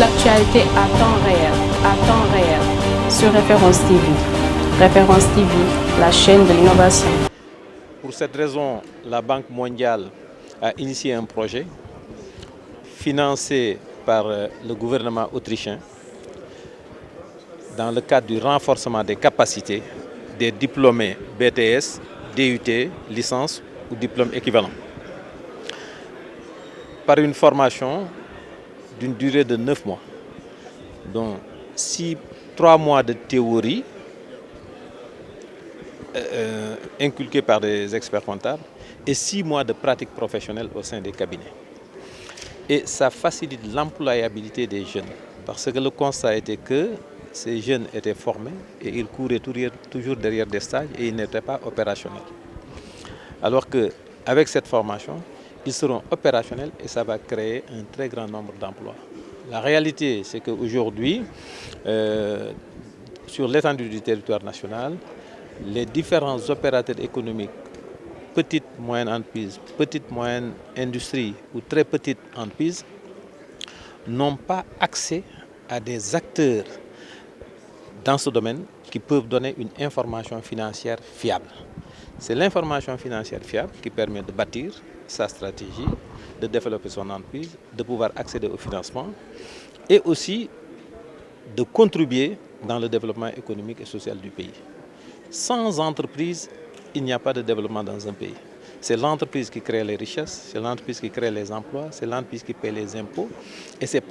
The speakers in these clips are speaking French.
l'actualité à temps réel, sur Référence TV. Référence TV, la chaîne de l'innovation. Pour cette raison, la Banque mondiale a initié un projet financé par le gouvernement autrichien dans le cadre du renforcement des capacités des diplômés BTS, DUT, licence ou diplôme équivalent, par une formation d'une durée de 9 mois, dont 3 mois de théorie inculquée par des experts comptables et 6 mois de pratique professionnelle au sein des cabinets. Et ça facilite l'employabilité des jeunes, parce que le constat était que ces jeunes étaient formés et ils couraient toujours derrière des stages et ils n'étaient pas opérationnels. Alors qu'avec cette formation, ils seront opérationnels et ça va créer un très grand nombre d'emplois. La réalité, c'est qu'aujourd'hui, sur l'étendue du territoire national, les différents opérateurs économiques, petites, moyennes entreprises, petites, moyennes industries ou très petites entreprises, n'ont pas accès à des acteurs dans ce domaine qui peuvent donner une information financière fiable. C'est l'information financière fiable qui permet de bâtir sa stratégie, de développer son entreprise, de pouvoir accéder au financement et aussi de contribuer dans le développement économique et social du pays. Sans entreprise, il n'y a pas de développement dans un pays. C'est l'entreprise qui crée les richesses, c'est l'entreprise qui crée les emplois, c'est l'entreprise qui paie les impôts. Et c'est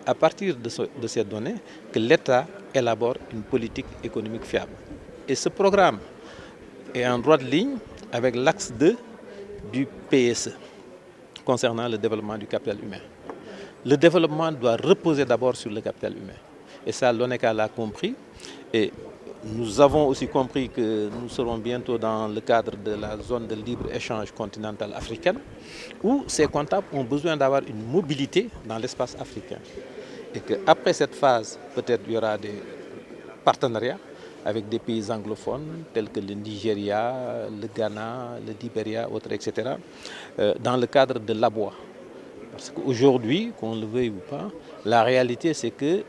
à partir de ces données que l'État élabore une politique économique fiable. Et ce programme est en droite ligne avec l'axe 2 du PSE concernant le développement du capital humain. Le développement doit reposer d'abord sur le capital humain. Et ça, l'ONECA l'a compris. Et nous avons aussi compris que nous serons bientôt dans le cadre de la zone de libre-échange continentale africaine, où ces comptables ont besoin d'avoir une mobilité dans l'espace africain. Et qu'après cette phase, peut-être il y aura des partenariats avec des pays anglophones tels que le Nigeria, le Ghana, le Libéria, autres, etc., dans le cadre de l'ABOA. Parce qu'aujourd'hui, qu'on le veuille ou pas, la réalité c'est que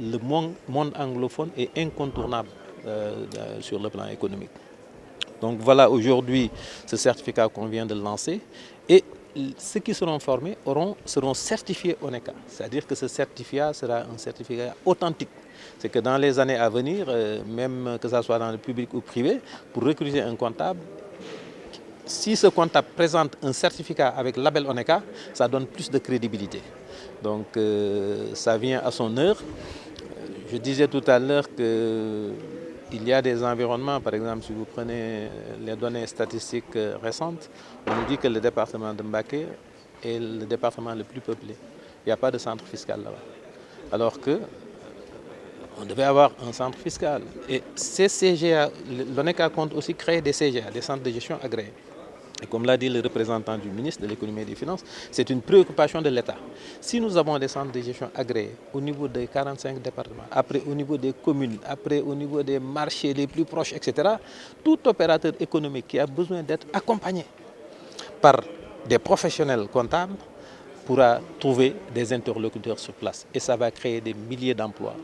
le monde anglophone est incontournable sur le plan économique. Donc voilà aujourd'hui ce certificat qu'on vient de lancer et ceux qui seront formés seront certifiés ONECA. C'est-à-dire que ce certificat sera un certificat authentique. C'est que dans les années à venir, même que ce soit dans le public ou privé, pour recruter un comptable, si ce comptable présente un certificat avec label ONECA, ça donne plus de crédibilité. Donc ça vient à son heure. Je disais tout à l'heure qu'il y a des environnements, par exemple, si vous prenez les données statistiques récentes, on nous dit que le département de Mbacké est le département le plus peuplé. Il n'y a pas de centre fiscal là-bas. Alors que on devait avoir un centre fiscal. Et ces CGA, l'ONECA compte aussi créer des CGA, des centres de gestion agréés. Et comme l'a dit le représentant du ministre de l'économie et des finances, c'est une préoccupation de l'État. Si nous avons des centres de gestion agréés au niveau des 45 départements, après au niveau des communes, après au niveau des marchés les plus proches, etc., tout opérateur économique qui a besoin d'être accompagné par des professionnels comptables pourra trouver des interlocuteurs sur place. Et ça va créer des milliers d'emplois.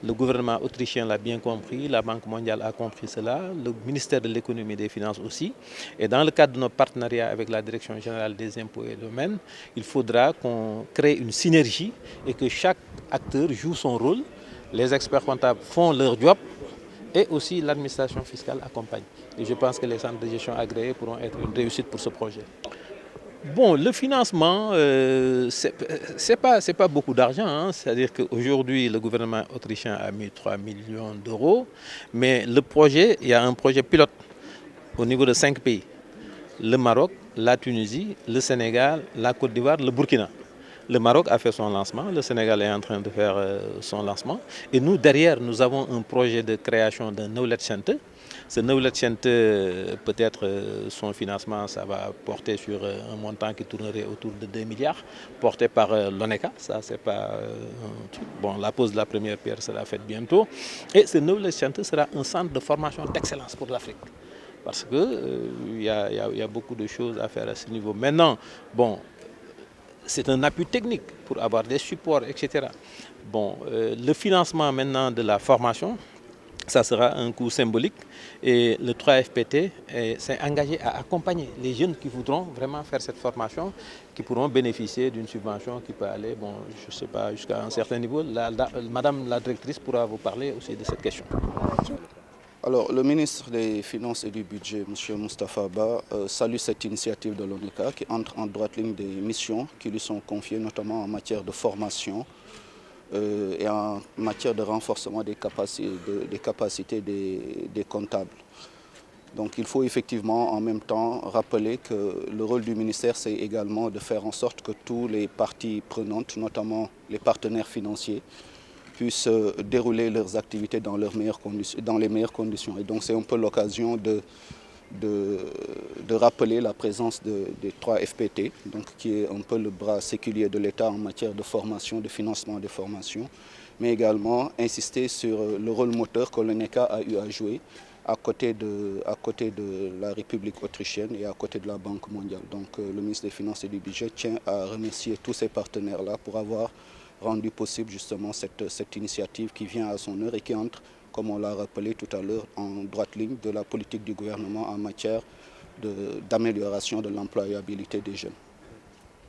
Le gouvernement autrichien l'a bien compris, la Banque mondiale a compris cela, le ministère de l'économie et des finances aussi. Et dans le cadre de nos partenariats avec la Direction générale des impôts et domaines, il faudra qu'on crée une synergie et que chaque acteur joue son rôle. Les experts comptables font leur job et aussi l'administration fiscale accompagne. Et je pense que les centres de gestion agréés pourront être une réussite pour ce projet. Bon, le financement, c'est pas beaucoup d'argent. Hein. C'est-à-dire qu'aujourd'hui, le gouvernement autrichien a mis 3 millions d'euros. Mais le projet, il y a un projet pilote au niveau de 5 pays. Le Maroc, la Tunisie, le Sénégal, la Côte d'Ivoire, le Burkina. Le Maroc a fait son lancement, le Sénégal est en train de faire son lancement. Et nous, derrière, nous avons un projet de création d'un Knowledge Center. Ce Knowledge Center, peut-être son financement, ça va porter sur un montant qui tournerait autour de 2 milliards, porté par l'ONECA. Ça, c'est pas un truc. Bon, la pose de la première pierre sera faite bientôt. Et ce Knowledge Center sera un centre de formation d'excellence pour l'Afrique. Parce qu'il y a beaucoup de choses à faire à ce niveau. Maintenant, bon, c'est un appui technique pour avoir des supports, etc. Bon, le financement maintenant de la formation, ça sera un coût symbolique et le 3FPT s'est engagé à accompagner les jeunes qui voudront vraiment faire cette formation, qui pourront bénéficier d'une subvention qui peut aller, bon, je ne sais pas, jusqu'à un certain niveau. Madame la directrice pourra vous parler aussi de cette question. Alors, le ministre des Finances et du Budget, M. Moustapha Ba, salue cette initiative de l'ONECA qui entre en droite ligne des missions qui lui sont confiées, notamment en matière de formation et en matière de renforcement des capacités des comptables. Donc il faut effectivement en même temps rappeler que le rôle du ministère, c'est également de faire en sorte que tous les parties prenantes, notamment les partenaires financiers, puissent dérouler leurs activités dans les meilleures conditions. Et donc c'est un peu l'occasion de rappeler la présence des 3FPT, donc qui est un peu le bras séculier de l'État en matière de formation, de financement des formations, mais également insister sur le rôle moteur que l'ONECA a eu à jouer à côté de la République autrichienne et à côté de la Banque mondiale. Donc le ministre des Finances et du Budget tient à remercier tous ces partenaires-là pour avoir rendu possible justement cette initiative qui vient à son heure et qui entre, comme on l'a rappelé tout à l'heure, en droite ligne de la politique du gouvernement en matière d'amélioration de l'employabilité des jeunes.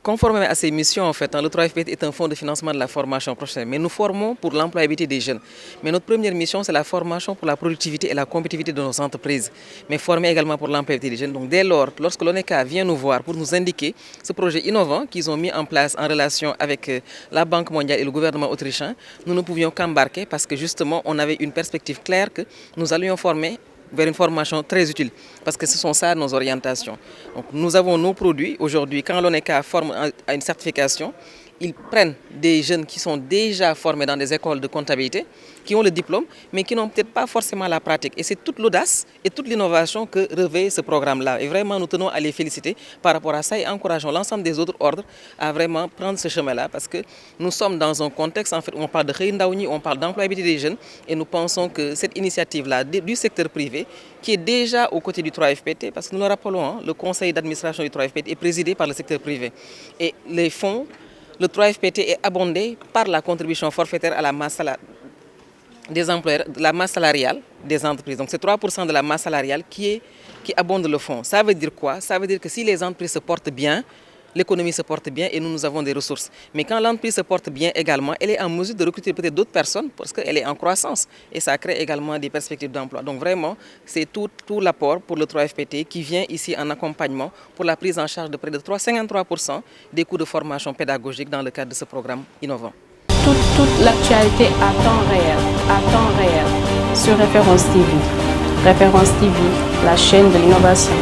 Conformément à ces missions, en fait, le 3FPT est un fonds de financement de la formation professionnelle. Mais nous formons pour l'employabilité des jeunes. Mais notre première mission, c'est la formation pour la productivité et la compétitivité de nos entreprises. Mais former également pour l'employabilité des jeunes. Donc dès lors, lorsque l'ONECA vient nous voir pour nous indiquer ce projet innovant qu'ils ont mis en place en relation avec la Banque mondiale et le gouvernement autrichien, nous ne pouvions qu'embarquer parce que justement, on avait une perspective claire que nous allions former vers une formation très utile, parce que ce sont ça nos orientations. Donc, nous avons nos produits. Aujourd'hui, quand l'ONECA forme à une certification, ils prennent des jeunes qui sont déjà formés dans des écoles de comptabilité, qui ont le diplôme, mais qui n'ont peut-être pas forcément la pratique. Et c'est toute l'audace et toute l'innovation que revêt ce programme-là. Et vraiment, nous tenons à les féliciter par rapport à ça et encourageons l'ensemble des autres ordres à vraiment prendre ce chemin-là, parce que nous sommes dans un contexte en fait, où on parle de Réindaouni, on parle d'employabilité des jeunes, et nous pensons que cette initiative-là du secteur privé, qui est déjà aux côtés du 3FPT, parce que nous le rappelons, hein, le conseil d'administration du 3FPT est présidé par le secteur privé. Et les fonds, le 3FPT est abondé par la contribution forfaitaire à la masse des employeurs, la masse salariale des entreprises. Donc c'est 3% de la masse salariale qui abonde le fonds. Ça veut dire quoi? Ça veut dire que si les entreprises se portent bien, l'économie se porte bien et nous avons des ressources. Mais quand l'entreprise se porte bien également, elle est en mesure de recruter peut-être d'autres personnes parce qu'elle est en croissance. Et ça crée également des perspectives d'emploi. Donc vraiment, c'est tout l'apport pour le 3FPT qui vient ici en accompagnement pour la prise en charge de près de 53% des coûts de formation pédagogique dans le cadre de ce programme innovant. Toute l'actualité à temps réel, sur Référence TV. Référence TV, la chaîne de l'innovation.